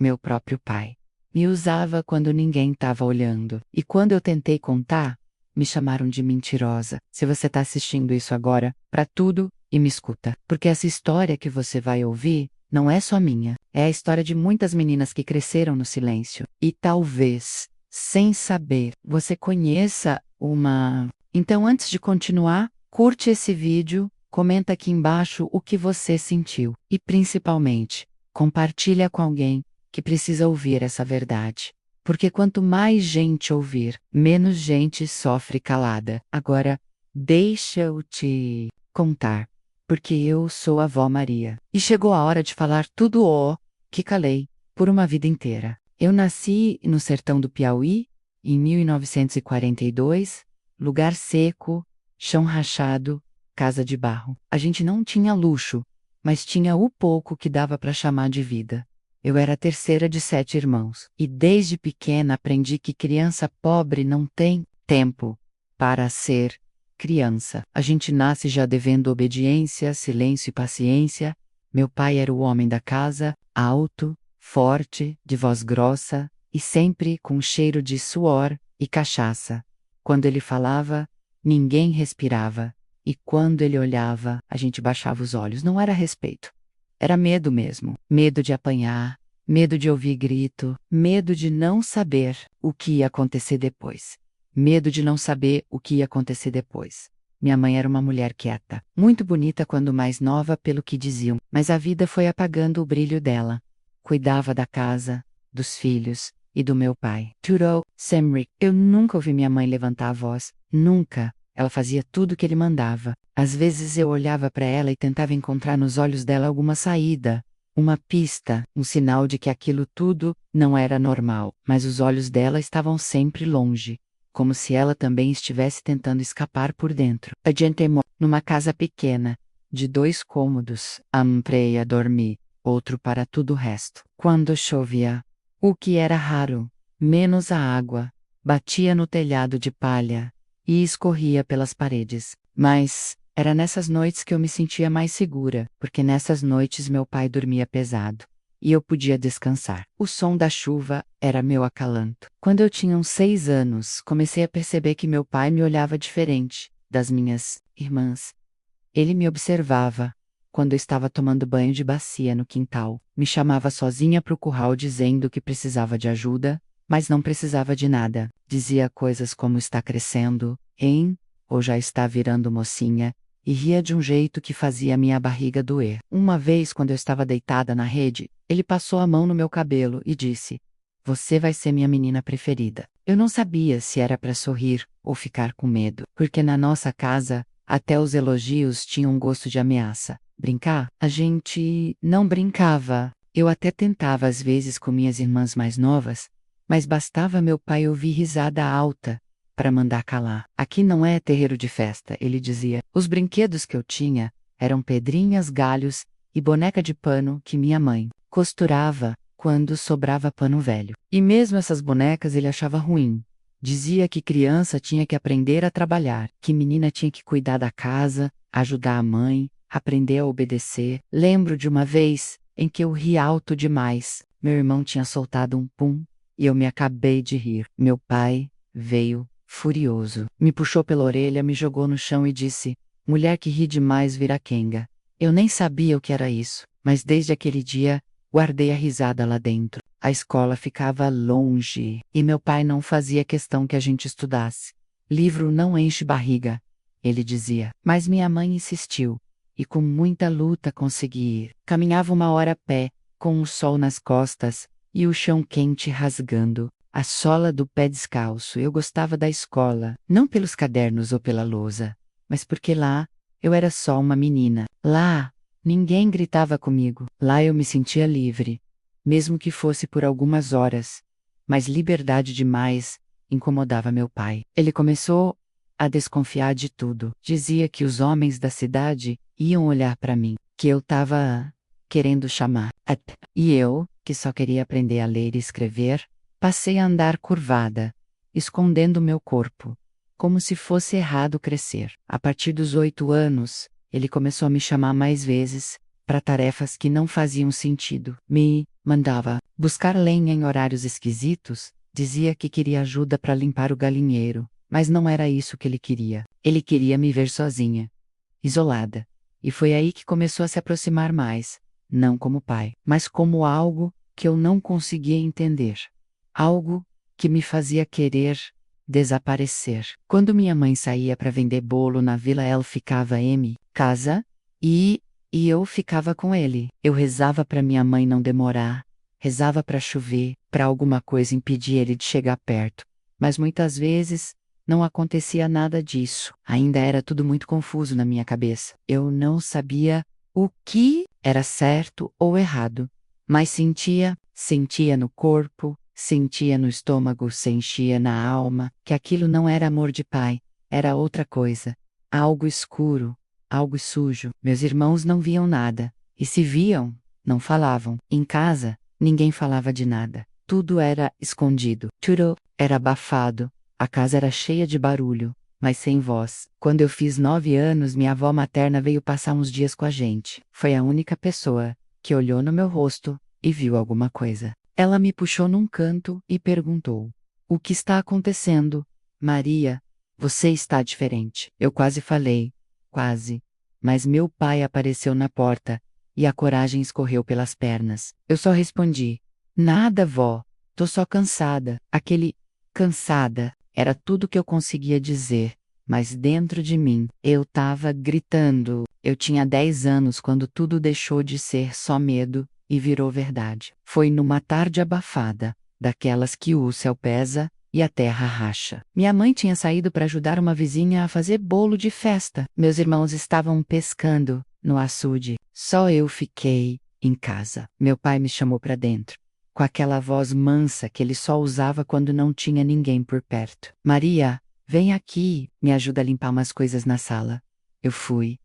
meu próprio pai. Me usava quando ninguém estava olhando. E quando eu tentei contar, me chamaram de mentirosa. Se você está assistindo isso agora, para tudo, e me escuta. Porque essa história que você vai ouvir não é só minha. É a história de muitas meninas que cresceram no silêncio. E talvez, sem saber, você conheça uma. Então, antes de continuar, curte esse vídeo, comenta aqui embaixo o que você sentiu. E principalmente, compartilha com alguém que precisa ouvir essa verdade. Porque quanto mais gente ouvir, menos gente sofre calada. Agora, deixa eu te contar. Porque eu sou a Vó Maria. E chegou a hora de falar tudo o que calei por uma vida inteira. Eu nasci no sertão do Piauí, em 1942, lugar seco, chão rachado, casa de barro. A gente não tinha luxo, mas tinha o pouco que dava para chamar de vida. Eu era a terceira de 7 irmãos, e desde pequena aprendi que criança pobre não tem tempo para ser criança. A gente nasce já devendo obediência, silêncio e paciência. Meu pai era o homem da casa, alto, forte, de voz grossa, e sempre com cheiro de suor e cachaça. Quando ele falava, ninguém respirava, e quando ele olhava, a gente baixava os olhos. Não era respeito. Era medo mesmo. Medo de apanhar, medo de ouvir grito, medo de não saber o que ia acontecer depois. Medo de não saber o que ia acontecer depois. Minha mãe era uma mulher quieta, muito bonita quando mais nova pelo que diziam, mas a vida foi apagando o brilho dela. Cuidava da casa, dos filhos e do meu pai. Turo, Semric, eu nunca ouvi minha mãe levantar a voz, nunca. Ela fazia tudo o que ele mandava. Às vezes eu olhava para ela e tentava encontrar nos olhos dela alguma saída, uma pista, um sinal de que aquilo tudo não era normal, mas os olhos dela estavam sempre longe, como se ela também estivesse tentando escapar por dentro. A gente morava numa casa pequena, de 2 cômodos, para dormir, outro para tudo o resto. Quando chovia, o que era raro, menos a água, batia no telhado de palha e escorria pelas paredes. Mas era nessas noites que eu me sentia mais segura, porque nessas noites meu pai dormia pesado e eu podia descansar. O som da chuva era meu acalanto. Quando eu tinha uns 6 anos, comecei a perceber que meu pai me olhava diferente das minhas irmãs. Ele me observava quando eu estava tomando banho de bacia no quintal. Me chamava sozinha para o curral dizendo que precisava de ajuda, mas não precisava de nada. Dizia coisas como está crescendo, hein? Ou já está virando mocinha, e ria de um jeito que fazia minha barriga doer. Uma vez, quando eu estava deitada na rede, ele passou a mão no meu cabelo e disse: "Você vai ser minha menina preferida." Eu não sabia se era para sorrir ou ficar com medo, porque na nossa casa, até os elogios tinham gosto de ameaça. Brincar? A gente não brincava. Eu até tentava às vezes com minhas irmãs mais novas, mas bastava meu pai ouvir risada alta para mandar calar. "Aqui não é terreiro de festa", ele dizia. Os brinquedos que eu tinha eram pedrinhas, galhos e boneca de pano que minha mãe costurava quando sobrava pano velho. E mesmo essas bonecas ele achava ruim. Dizia que criança tinha que aprender a trabalhar, que menina tinha que cuidar da casa, ajudar a mãe, aprender a obedecer. Lembro de uma vez em que eu ri alto demais. Meu irmão tinha soltado um pum e eu me acabei de rir. Meu pai veio furioso, me puxou pela orelha, me jogou no chão e disse: "Mulher que ri demais vira quenga." Eu nem sabia o que era isso, mas desde aquele dia guardei a risada lá dentro. A escola ficava longe e meu pai não fazia questão que a gente estudasse. "Livro não enche barriga", ele dizia. Mas minha mãe insistiu e com muita luta consegui ir. Caminhava 1 hora a pé, com o sol nas costas e o chão quente rasgando a sola do pé descalço. Eu gostava da escola, não pelos cadernos ou pela lousa, mas porque lá eu era só uma menina. Lá ninguém gritava comigo. Lá eu me sentia livre, mesmo que fosse por algumas horas. Mas liberdade demais incomodava meu pai. Ele começou a desconfiar de tudo. Dizia que os homens da cidade iam olhar para mim, que eu estava querendo chamar. E eu, que só queria aprender a ler e escrever, passei a andar curvada, escondendo meu corpo, como se fosse errado crescer. A partir dos 8 anos, ele começou a me chamar mais vezes, para tarefas que não faziam sentido. Me Mandava buscar lenha em horários esquisitos, dizia que queria ajuda para limpar o galinheiro, mas não era isso que ele queria. Ele queria me ver sozinha, isolada. E foi aí que começou a se aproximar mais, não como pai, mas como algo que eu não conseguia entender. Algo que me fazia querer desaparecer. Quando minha mãe saía para vender bolo na vila, ela ficava em casa e eu ficava com ele. Eu rezava para minha mãe não demorar, rezava para chover, para alguma coisa impedir ele de chegar perto. Mas muitas vezes não acontecia nada disso. Ainda era tudo muito confuso na minha cabeça. Eu não sabia o que era certo ou errado, mas sentia no corpo, sentia no estômago, sentia na alma que aquilo não era amor de pai, era outra coisa, algo escuro, algo sujo. Meus irmãos não viam nada, e se viam, não falavam. Em casa, ninguém falava de nada. Tudo era escondido, tudo era abafado, a casa era cheia de barulho, mas sem voz. Quando eu fiz 9 anos, minha avó materna veio passar uns dias com a gente. Foi a única pessoa que olhou no meu rosto e viu alguma coisa. Ela me puxou num canto e perguntou: "O que está acontecendo, Maria? Você está diferente." Eu quase falei, quase. Mas meu pai apareceu na porta e a coragem escorreu pelas pernas. Eu só respondi: "Nada, vó. Tô só cansada." Aquele cansada era tudo que eu conseguia dizer, mas dentro de mim eu tava gritando. Eu tinha 10 anos quando tudo deixou de ser só medo e virou verdade. Foi numa tarde abafada, daquelas que o céu pesa e a terra racha. Minha mãe tinha saído para ajudar uma vizinha a fazer bolo de festa. Meus irmãos estavam pescando no açude. Só eu fiquei em casa. Meu pai me chamou para dentro, com aquela voz mansa que ele só usava quando não tinha ninguém por perto. "Maria, vem aqui, me ajuda a limpar umas coisas na sala." Eu fui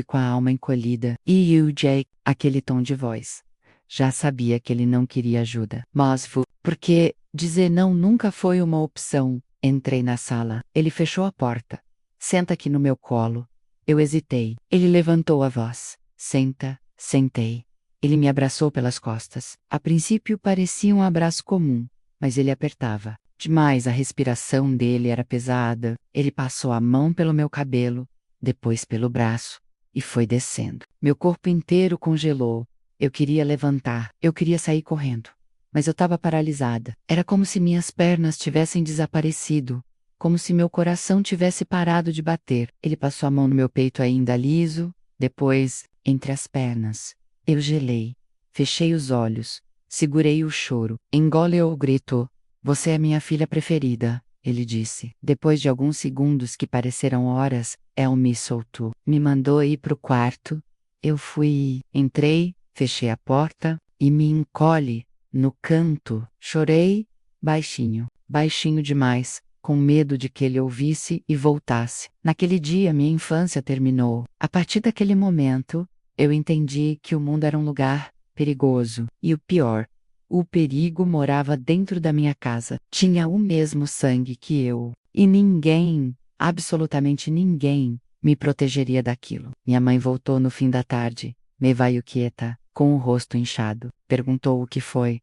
com a alma encolhida. E o Jake, aquele tom de voz. Já sabia que ele não queria ajuda. Mas porque dizer não nunca foi uma opção. Entrei na sala. Ele fechou a porta. "Senta aqui no meu colo." Eu hesitei. Ele levantou a voz. "Senta." Sentei. Ele me abraçou pelas costas. A princípio parecia um abraço comum, mas ele apertava demais. A respiração dele era pesada. Ele passou a mão pelo meu cabelo, depois pelo braço, e foi descendo. Meu corpo inteiro congelou. Eu queria levantar, eu queria sair correndo, mas eu estava paralisada. Era como se minhas pernas tivessem desaparecido, como se meu coração tivesse parado de bater. Ele passou a mão no meu peito ainda liso, depois, entre as pernas. Eu gelei, fechei os olhos, segurei o choro. Engoleu o grito. "Você é minha filha preferida," ele disse. Depois de alguns segundos que pareceram horas, El me soltou. Me mandou ir pro quarto. Eu fui. Entrei, fechei a porta e me encolhi no canto. Chorei, baixinho, baixinho demais, com medo de que ele ouvisse e voltasse. Naquele dia minha infância terminou. A partir daquele momento, eu entendi que o mundo era um lugar perigoso. E o pior, o perigo morava dentro da minha casa. Tinha o mesmo sangue que eu. E ninguém, absolutamente ninguém, me protegeria daquilo. Minha mãe voltou no fim da tarde, me veio quieta, com o rosto inchado. Perguntou o que foi.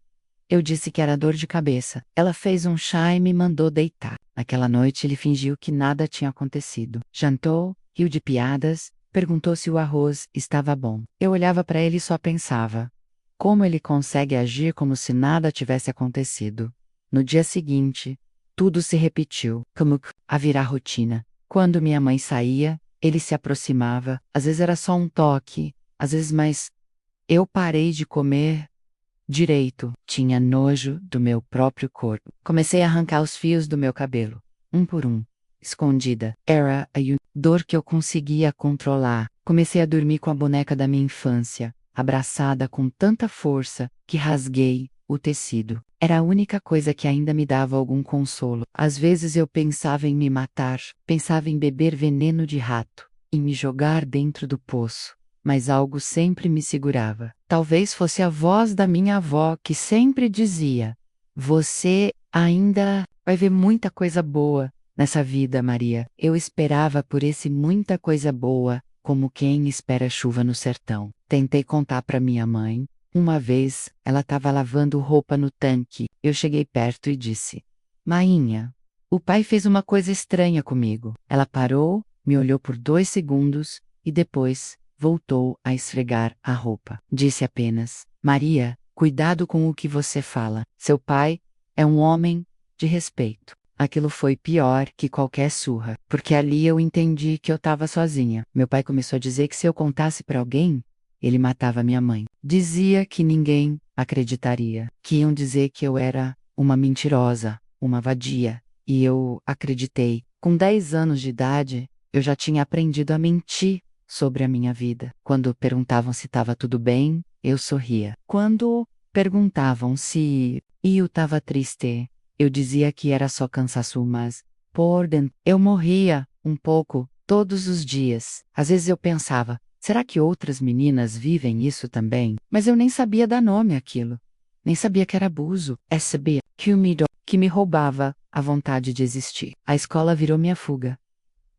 Eu disse que era dor de cabeça. Ela fez um chá e me mandou deitar. Naquela noite ele fingiu que nada tinha acontecido. Jantou, riu de piadas, perguntou se o arroz estava bom. Eu olhava para ele e só pensava: como ele consegue agir como se nada tivesse acontecido? No dia seguinte, tudo se repetiu, como a virar rotina. Quando minha mãe saía, ele se aproximava. Às vezes era só um toque, às vezes mais. Eu parei de comer direito. Tinha nojo do meu próprio corpo. Comecei a arrancar os fios do meu cabelo, um por um, escondida. Era a dor que eu conseguia controlar. Comecei a dormir com a boneca da minha infância, abraçada com tanta força que rasguei o tecido. Era a única coisa que ainda me dava algum consolo. Às vezes eu pensava em me matar, pensava em beber veneno de rato, em me jogar dentro do poço. Mas algo sempre me segurava. Talvez fosse a voz da minha avó que sempre dizia: "Você ainda vai ver muita coisa boa nessa vida, Maria." Eu esperava por esse muita coisa boa, como quem espera chuva no sertão. Tentei contar para minha mãe, Uma vez, ela estava lavando roupa no tanque. Eu cheguei perto e disse: Mainha, o pai fez uma coisa estranha comigo. Ela parou, me olhou por 2 segundos e depois voltou a esfregar a roupa. Disse apenas: Maria, cuidado com o que você fala. Seu pai é um homem de respeito. Aquilo foi pior que qualquer surra, porque ali eu entendi que eu estava sozinha. Meu pai começou a dizer que se eu contasse para alguém, ele matava minha mãe. Dizia que ninguém acreditaria, que iam dizer que eu era uma mentirosa, uma vadia. E eu acreditei. Com 10 anos de idade, eu já tinha aprendido a mentir sobre a minha vida. Quando perguntavam se estava tudo bem, eu sorria. Quando perguntavam se eu estava triste, eu dizia que era só cansaço, mas por dentro eu morria um pouco todos os dias. Às vezes eu pensava, será que outras meninas vivem isso também? Mas eu nem sabia dar nome àquilo. Nem sabia que era abuso. Sabia que me roubava a vontade de existir. A escola virou minha fuga.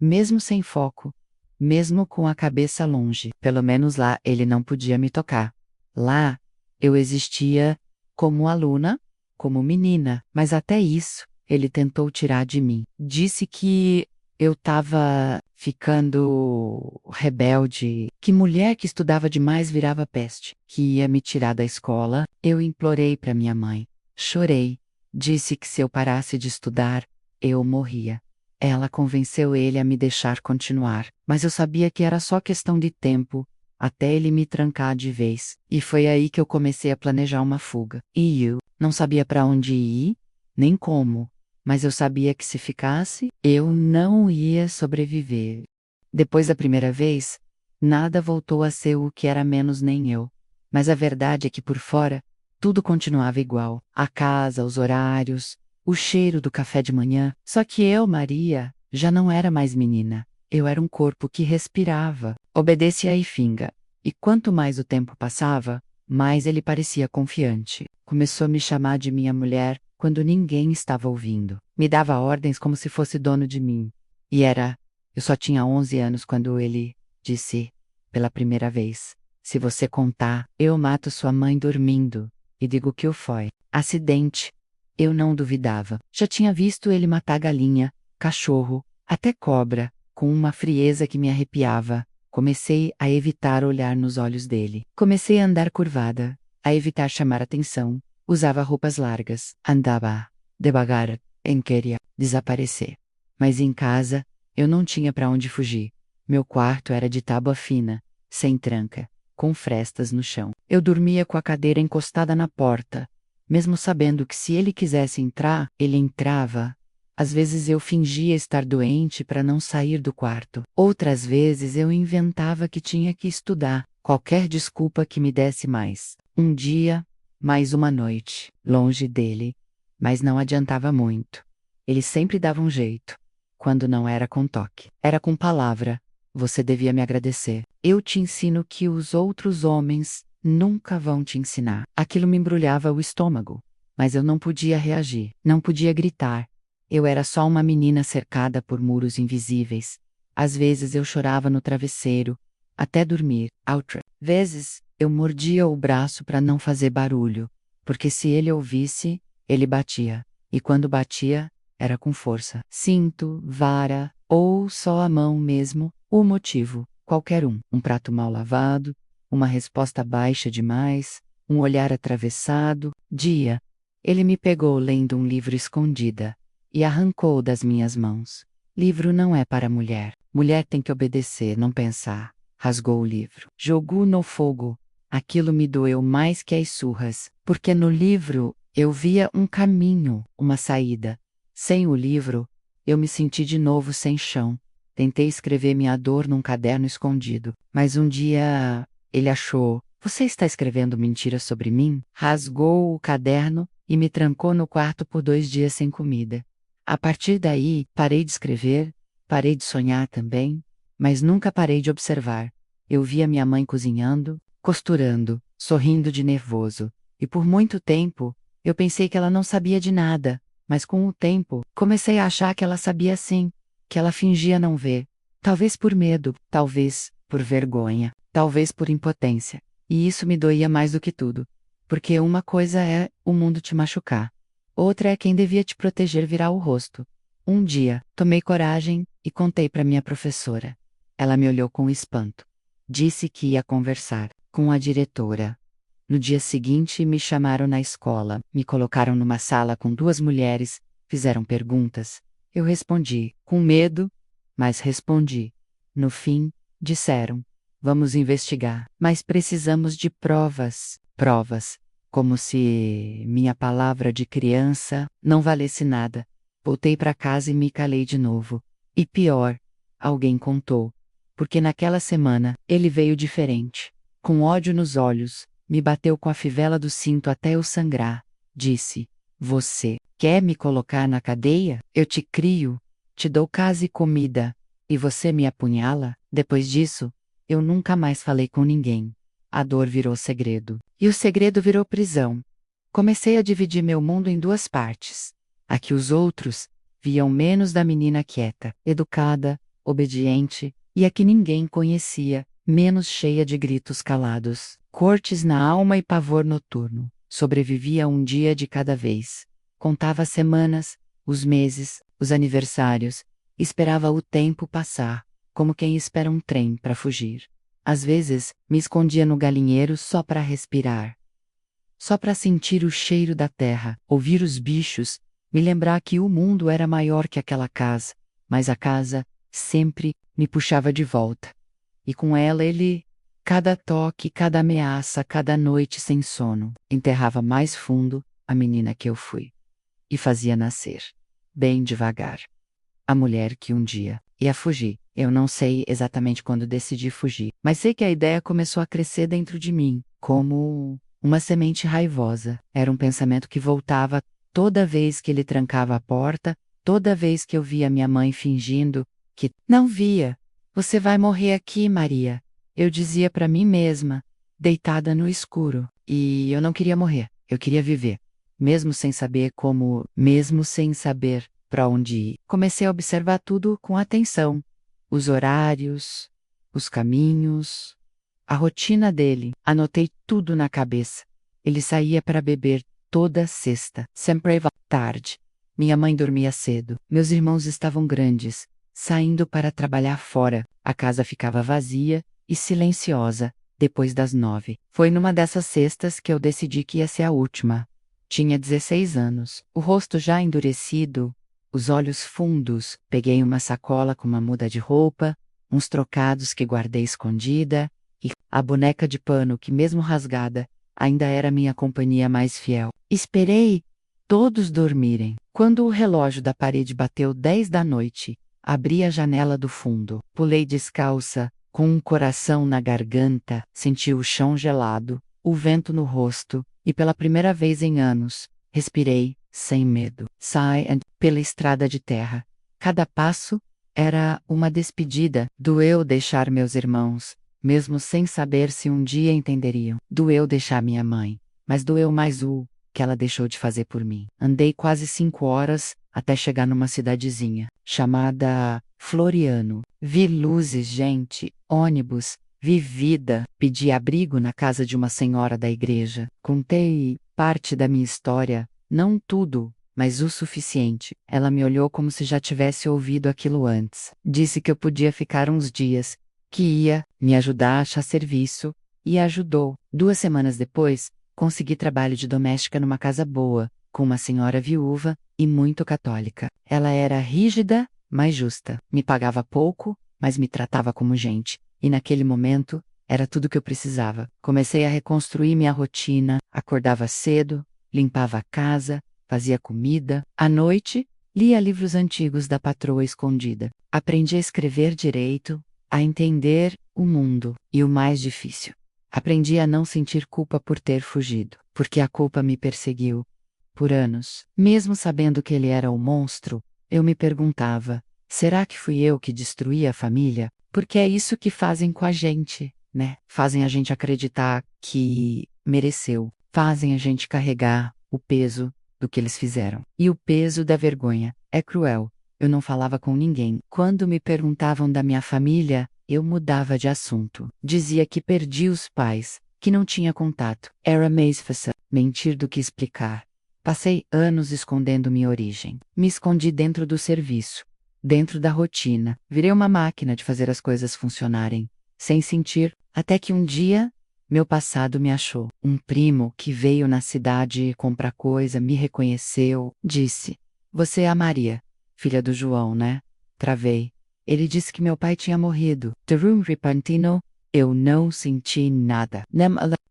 Mesmo sem foco, mesmo com a cabeça longe, pelo menos lá ele não podia me tocar. Lá eu existia como aluna, como menina, mas até isso ele tentou tirar de mim. Disse que eu estava ficando rebelde, que mulher que estudava demais virava peste, que ia me tirar da escola. Eu implorei para minha mãe. Chorei. Disse que se eu parasse de estudar, eu morria. Ela convenceu ele a me deixar continuar, mas eu sabia que era só questão de tempo, até ele me trancar de vez. E foi aí que eu comecei a planejar uma fuga. E eu não sabia para onde ir, nem como, mas eu sabia que se ficasse, eu não ia sobreviver. Depois da primeira vez, nada voltou a ser o que era menos nem eu. Mas a verdade é que por fora, tudo continuava igual. A casa, os horários, o cheiro do café de manhã. Só que eu, Maria, já não era mais menina. Eu era um corpo que respirava, obedecia e finga. E quanto mais o tempo passava, mais ele parecia confiante. Começou a me chamar de minha mulher quando ninguém estava ouvindo. Me dava ordens como se fosse dono de mim. Eu só tinha 11 anos quando ele disse, pela primeira vez: se você contar, eu mato sua mãe dormindo. E digo que o foi. Acidente. Eu não duvidava. Já tinha visto ele matar galinha, cachorro, até cobra, com uma frieza que me arrepiava. Comecei a evitar olhar nos olhos dele. Comecei a andar curvada, a evitar chamar atenção. Usava roupas largas, andava devagar, queria desaparecer. Mas em casa, eu não tinha para onde fugir. Meu quarto era de tábua fina, sem tranca, com frestas no chão. Eu dormia com a cadeira encostada na porta, mesmo sabendo que se ele quisesse entrar, ele entrava. Às vezes eu fingia estar doente para não sair do quarto. Outras vezes eu inventava que tinha que estudar, qualquer desculpa que me desse mais. Um dia, mais uma noite, longe dele. Mas não adiantava muito. Ele sempre dava um jeito. Quando não era com toque, era com palavra. Você devia me agradecer. Eu te ensino que os outros homens nunca vão te ensinar. Aquilo me embrulhava o estômago. Mas eu não podia reagir, não podia gritar. Eu era só uma menina cercada por muros invisíveis. Às vezes eu chorava no travesseiro, até dormir. Outras vezes, eu mordia o braço para não fazer barulho, porque se ele ouvisse, ele batia. E quando batia, era com força. Cinto, vara, ou só a mão mesmo, o motivo, qualquer um. Um prato mal lavado, uma resposta baixa demais, um olhar atravessado. Ele me pegou lendo um livro escondida e arrancou das minhas mãos. Livro não é para mulher. Mulher tem que obedecer, não pensar. Rasgou o livro. Jogou no fogo. Aquilo me doeu mais que as surras, porque no livro eu via um caminho, uma saída. Sem o livro, eu me senti de novo sem chão. Tentei escrever minha dor num caderno escondido, mas um dia ele achou: você está escrevendo mentiras sobre mim? Rasgou o caderno e me trancou no quarto por 2 dias sem comida. A partir daí, parei de escrever, parei de sonhar também, mas nunca parei de observar. Eu via minha mãe cozinhando, costurando, sorrindo de nervoso, e por muito tempo, eu pensei que ela não sabia de nada, mas com o tempo, comecei a achar que ela sabia sim, que ela fingia não ver. Talvez por medo, talvez por vergonha, talvez por impotência. E isso me doía mais do que tudo. Porque uma coisa é o mundo te machucar. Outra é quem devia te proteger virar o rosto. Um dia, tomei coragem e contei para minha professora. Ela me olhou com espanto. Disse que ia conversar com a diretora. No dia seguinte, me chamaram na escola, me colocaram numa sala com duas mulheres, fizeram perguntas. Eu respondi, com medo, mas respondi. No fim, disseram: vamos investigar, mas precisamos de provas. Provas. Como se minha palavra de criança não valesse nada. Voltei para casa e me calei de novo. E pior, alguém contou. Porque naquela semana, ele veio diferente. Com ódio nos olhos, me bateu com a fivela do cinto até eu sangrar. Disse: você quer me colocar na cadeia? Eu te crio, te dou casa e comida, e você me apunhala? Depois disso, eu nunca mais falei com ninguém. A dor virou segredo. E o segredo virou prisão. Comecei a dividir meu mundo em duas partes. A que os outros viam menos da menina quieta, educada, obediente, e a que ninguém conhecia, menos cheia de gritos calados, cortes na alma e pavor noturno. Sobrevivia um dia de cada vez. Contava as semanas, os meses, os aniversários. Esperava o tempo passar, como quem espera um trem para fugir. Às vezes, me escondia no galinheiro só para respirar. Só para sentir o cheiro da terra, ouvir os bichos, me lembrar que o mundo era maior que aquela casa, mas a casa sempre me puxava de volta. E com ela ele, cada toque, cada ameaça, cada noite sem sono, enterrava mais fundo a menina que eu fui. E fazia nascer, bem devagar, a mulher que um dia ia fugir. Eu não sei exatamente quando decidi fugir, mas sei que a ideia começou a crescer dentro de mim, como uma semente raivosa. Era um pensamento que voltava toda vez que ele trancava a porta, toda vez que eu via minha mãe fingindo que não via. Você vai morrer aqui, Maria. Eu dizia para mim mesma, deitada no escuro. E eu não queria morrer, eu queria viver. Mesmo sem saber como, mesmo sem saber para onde ir. Comecei a observar tudo com atenção. Os horários, os caminhos, a rotina dele. Anotei tudo na cabeça. Ele saía para beber toda sexta, sempre tarde. Minha mãe dormia cedo. Meus irmãos estavam grandes, saindo para trabalhar fora. A casa ficava vazia e silenciosa depois das 9. Foi numa dessas sextas que eu decidi que ia ser a última. Tinha 16 anos, o rosto já endurecido, os olhos fundos. Peguei uma sacola com uma muda de roupa, uns trocados que guardei escondida, e a boneca de pano que, mesmo rasgada, ainda era minha companhia mais fiel. Esperei todos dormirem. Quando o relógio da parede bateu 10 da noite, abri a janela do fundo. Pulei descalça, com um coração na garganta, senti o chão gelado, o vento no rosto, e pela primeira vez em anos, respirei, sem medo. Pela estrada de terra. Cada passo era uma despedida. Doeu deixar meus irmãos, mesmo sem saber se um dia entenderiam. Doeu deixar minha mãe, mas doeu mais o que ela deixou de fazer por mim. Andei quase 5 horas até chegar numa cidadezinha chamada Floriano. Vi luzes, gente, ônibus, vi vida. Pedi abrigo na casa de uma senhora da igreja. Contei parte da minha história, não tudo, mas o suficiente. Ela me olhou como se já tivesse ouvido aquilo antes. Disse que eu podia ficar uns dias, que ia me ajudar a achar serviço, e ajudou. 2 semanas depois, consegui trabalho de doméstica numa casa boa, com uma senhora viúva e muito católica. Ela era rígida, mas justa. Me pagava pouco, mas me tratava como gente. E naquele momento, era tudo que eu precisava. Comecei a reconstruir minha rotina, acordava cedo, limpava a casa, fazia comida. À noite, lia livros antigos da patroa escondida. Aprendi a escrever direito, a entender o mundo. E o mais difícil, aprendi a não sentir culpa por ter fugido, porque a culpa me perseguiu por anos. Mesmo sabendo que ele era um monstro, eu me perguntava, será que fui eu que destruí a família? Porque é isso que fazem com a gente, né? Fazem a gente acreditar que mereceu. Fazem a gente carregar o peso do que eles fizeram. E o peso da vergonha é cruel. Eu não falava com ninguém. Quando me perguntavam da minha família, eu mudava de assunto. Dizia que perdi os pais, que não tinha contato. Era mais fácil mentir do que explicar. Passei anos escondendo minha origem. Me escondi dentro do serviço, dentro da rotina. Virei uma máquina de fazer as coisas funcionarem, sem sentir, até que um dia, meu passado me achou. Um primo que veio na cidade comprar coisa me reconheceu, disse: "Você é a Maria, filha do João, né?" Travei. Ele disse que meu pai tinha morrido. De repentino, eu não senti nada.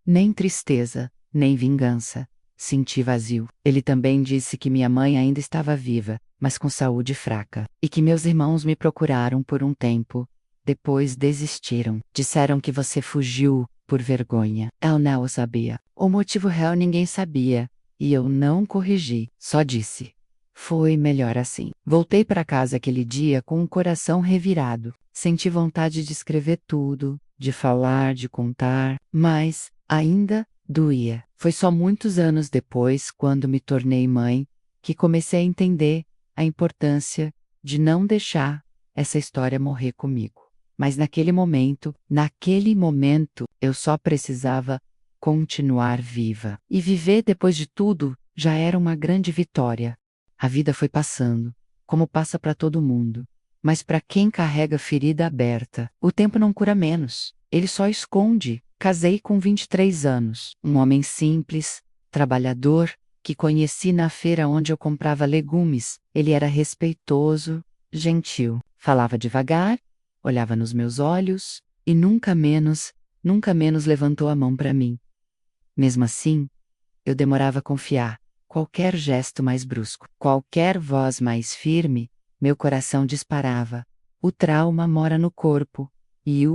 Nem tristeza, nem vingança. Senti vazio. Ele também disse que minha mãe ainda estava viva, mas com saúde fraca, e que meus irmãos me procuraram por um tempo. Depois desistiram. Disseram que você fugiu por vergonha. Eu não o sabia. O motivo real ninguém sabia, e eu não corrigi, só disse: "Foi melhor assim." Voltei para casa aquele dia com o coração revirado. Senti vontade de escrever tudo, de falar, de contar, mas ainda doía. Foi só muitos anos depois, quando me tornei mãe, que comecei a entender a importância de não deixar essa história morrer comigo. Mas naquele momento, eu só precisava continuar viva. E viver depois de tudo já era uma grande vitória. A vida foi passando, como passa para todo mundo. Mas para quem carrega ferida aberta, o tempo não cura menos. Ele só esconde. Casei com 23 anos. Um homem simples, trabalhador, que conheci na feira onde eu comprava legumes. Ele era respeitoso, gentil. Falava devagar, olhava nos meus olhos e nunca menos levantou a mão para mim. Mesmo assim, eu demorava a confiar. Qualquer gesto mais brusco, qualquer voz mais firme, meu coração disparava. O trauma mora no corpo, e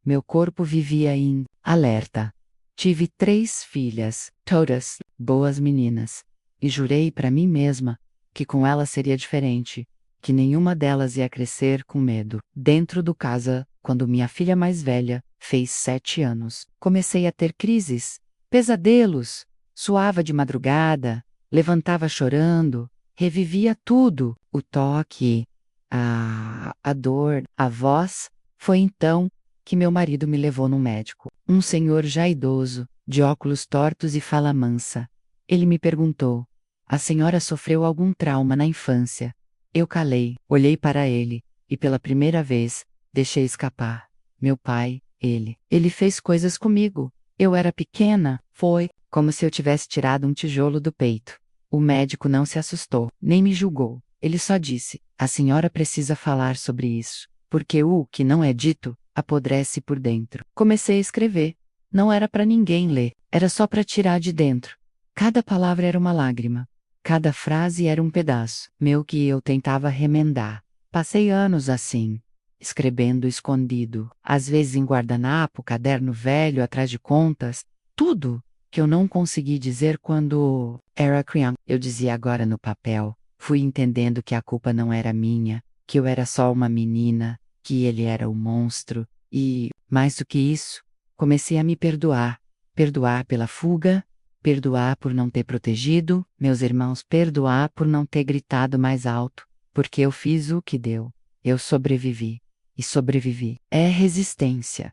meu corpo vivia em alerta. Tive 3 filhas, todas boas meninas, e jurei para mim mesma que com elas seria diferente, que nenhuma delas ia crescer com medo. Dentro do casa, quando minha filha mais velha fez 7 anos, comecei a ter crises, pesadelos, suava de madrugada, levantava chorando, revivia tudo, o toque, a dor, a voz. Foi então que meu marido me levou no médico. Um senhor já idoso, de óculos tortos e fala mansa. Ele me perguntou: "A senhora sofreu algum trauma na infância?" Eu calei, olhei para ele, e pela primeira vez, deixei escapar. Meu pai, ele fez coisas comigo. Eu era pequena, foi como se eu tivesse tirado um tijolo do peito. O médico não se assustou, nem me julgou. Ele só disse: "A senhora precisa falar sobre isso, porque o que não é dito apodrece por dentro." Comecei a escrever. Não era para ninguém ler, era só para tirar de dentro. Cada palavra era uma lágrima. Cada frase era um pedaço meu que eu tentava remendar. Passei anos assim, escrevendo escondido, às vezes em guardanapo, caderno velho, atrás de contas, tudo que eu não consegui dizer quando era criança. Eu dizia agora no papel. Fui entendendo que a culpa não era minha, que eu era só uma menina, que ele era o monstro, e, mais do que isso, comecei a me perdoar. Perdoar pela fuga, perdoar por não ter protegido meus irmãos, perdoar por não ter gritado mais alto, porque eu fiz o que deu. Eu sobrevivi. E sobrevivi. É resistência.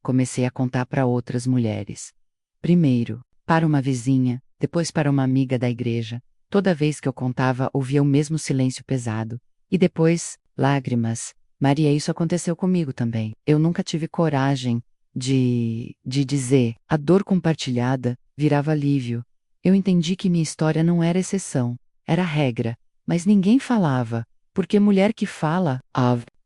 Comecei a contar para outras mulheres. Primeiro, para uma vizinha, depois para uma amiga da igreja. Toda vez que eu contava, ouvia o mesmo silêncio pesado. E depois, lágrimas. "Maria, isso aconteceu comigo também." Eu nunca tive coragem de dizer. A dor compartilhada virava alívio. Eu entendi que minha história não era exceção, era regra. Mas ninguém falava, porque mulher que fala,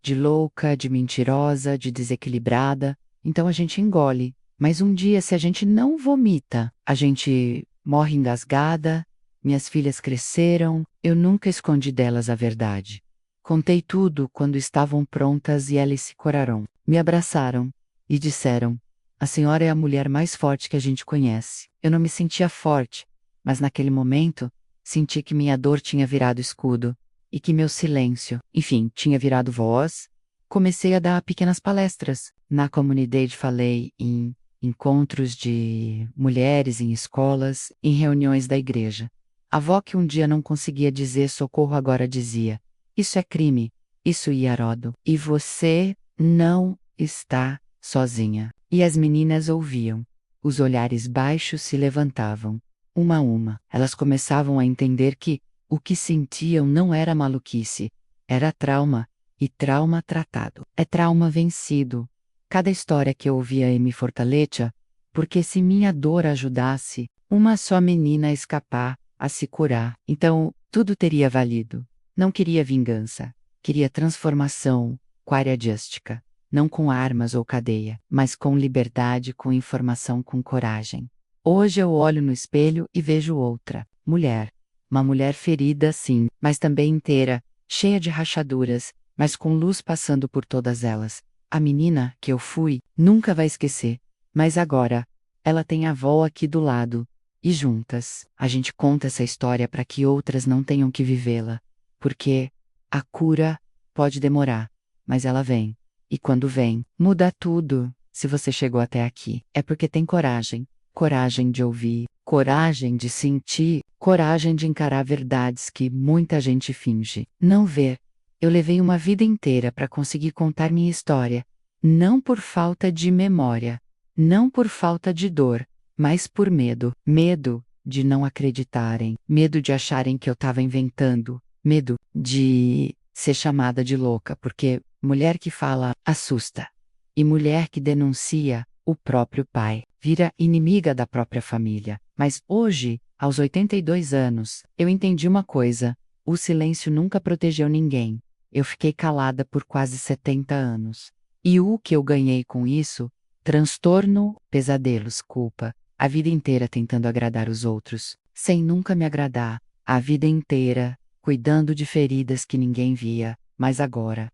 de louca, de mentirosa, de desequilibrada, então a gente engole. Mas um dia, se a gente não vomita, a gente morre engasgada. Minhas filhas cresceram, eu nunca escondi delas a verdade. Contei tudo quando estavam prontas e elas se curaram. Me abraçaram e disseram: "A senhora é a mulher mais forte que a gente conhece." Eu não me sentia forte, mas naquele momento, senti que minha dor tinha virado escudo e que meu silêncio, enfim, tinha virado voz. Comecei a dar pequenas palestras. Na comunidade falei em encontros de mulheres em escolas, em reuniões da igreja. A avó que um dia não conseguia dizer socorro agora dizia: "Isso é crime, isso é iarodo, e você não está sozinha." E as meninas ouviam. Os olhares baixos se levantavam. Uma a uma, elas começavam a entender que o que sentiam não era maluquice, era trauma, e trauma tratado. É trauma vencido. Cada história que eu ouvia me fortalecia, porque se minha dor ajudasse uma só menina a escapar, a se curar, então tudo teria valido. Não queria vingança, queria transformação, quaradiástica, não com armas ou cadeia, mas com liberdade, com informação, com coragem. Hoje eu olho no espelho e vejo outra, mulher. Uma mulher ferida, sim, mas também inteira, cheia de rachaduras, mas com luz passando por todas elas. A menina que eu fui nunca vai esquecer, mas agora, ela tem a avó aqui do lado, e juntas, a gente conta essa história para que outras não tenham que vivê-la, porque a cura pode demorar, mas ela vem. E quando vem, muda tudo. Se você chegou até aqui, é porque tem coragem. Coragem de ouvir, coragem de sentir, coragem de encarar verdades que muita gente finge não ver. Eu levei uma vida inteira para conseguir contar minha história, não por falta de memória, não por falta de dor, mas por medo. Medo de não acreditarem, medo de acharem que eu estava inventando, medo de ser chamada de louca, porque mulher que fala assusta, e mulher que denuncia, o próprio pai, vira inimiga da própria família. Mas hoje, aos 82 anos, eu entendi uma coisa: o silêncio nunca protegeu ninguém. Eu fiquei calada por quase 70 anos. E o que eu ganhei com isso? Transtorno, pesadelos, culpa. A vida inteira tentando agradar os outros, sem nunca me agradar. A vida inteira, cuidando de feridas que ninguém via. Mas agora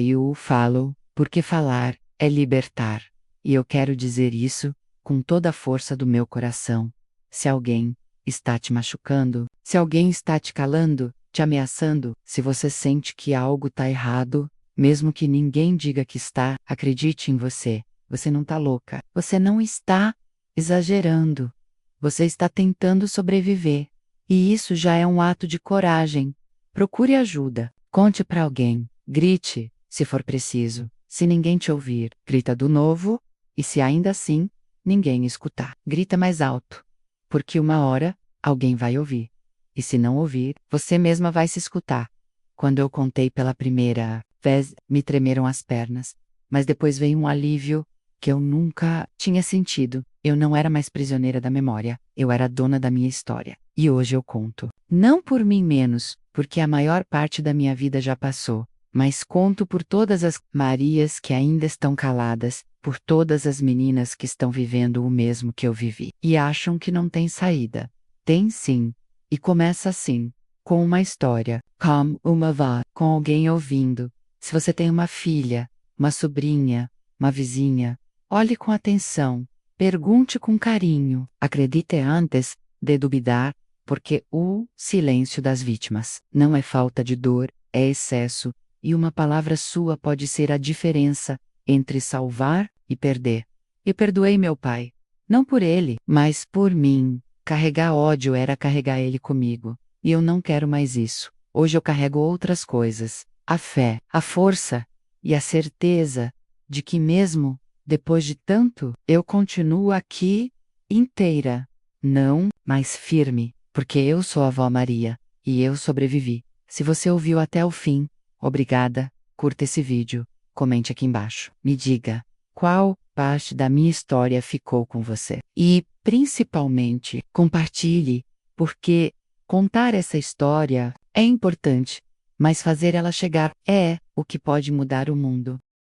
eu falo, porque falar é libertar. E eu quero dizer isso com toda a força do meu coração. Se alguém está te machucando, se alguém está te calando, te ameaçando, se você sente que algo está errado, mesmo que ninguém diga que está, acredite em você. Você não está louca. Você não está exagerando. Você está tentando sobreviver. E isso já é um ato de coragem. Procure ajuda. Conte para alguém. Grite, se for preciso. Se ninguém te ouvir, grita do novo. E se ainda assim, ninguém escutar, grita mais alto. Porque uma hora, alguém vai ouvir. E se não ouvir, você mesma vai se escutar. Quando eu contei pela primeira vez, me tremeram as pernas. Mas depois veio um alívio que eu nunca tinha sentido. Eu não era mais prisioneira da memória. Eu era dona da minha história. E hoje eu conto. Não por mim menos, porque a maior parte da minha vida já passou. Mas conto por todas as Marias que ainda estão caladas, por todas as meninas que estão vivendo o mesmo que eu vivi. E acham que não tem saída. Tem sim. E começa assim, com uma história, como uma vó, com alguém ouvindo. Se você tem uma filha, uma sobrinha, uma vizinha, olhe com atenção, pergunte com carinho, acredite antes de duvidar, porque o silêncio das vítimas não é falta de dor, é excesso, e uma palavra sua pode ser a diferença entre salvar e perder. Eu perdoei meu pai, não por ele, mas por mim. Carregar ódio era carregar ele comigo, e eu não quero mais isso. Hoje eu carrego outras coisas, a fé, a força e a certeza de que mesmo depois de tanto, eu continuo aqui, inteira, não, mas firme, porque eu sou a avó Maria, e eu sobrevivi. Se você ouviu até o fim, obrigada, curta esse vídeo, comente aqui embaixo, me diga qual parte da minha história ficou com você. E, principalmente, compartilhe, porque contar essa história é importante, mas fazer ela chegar é o que pode mudar o mundo.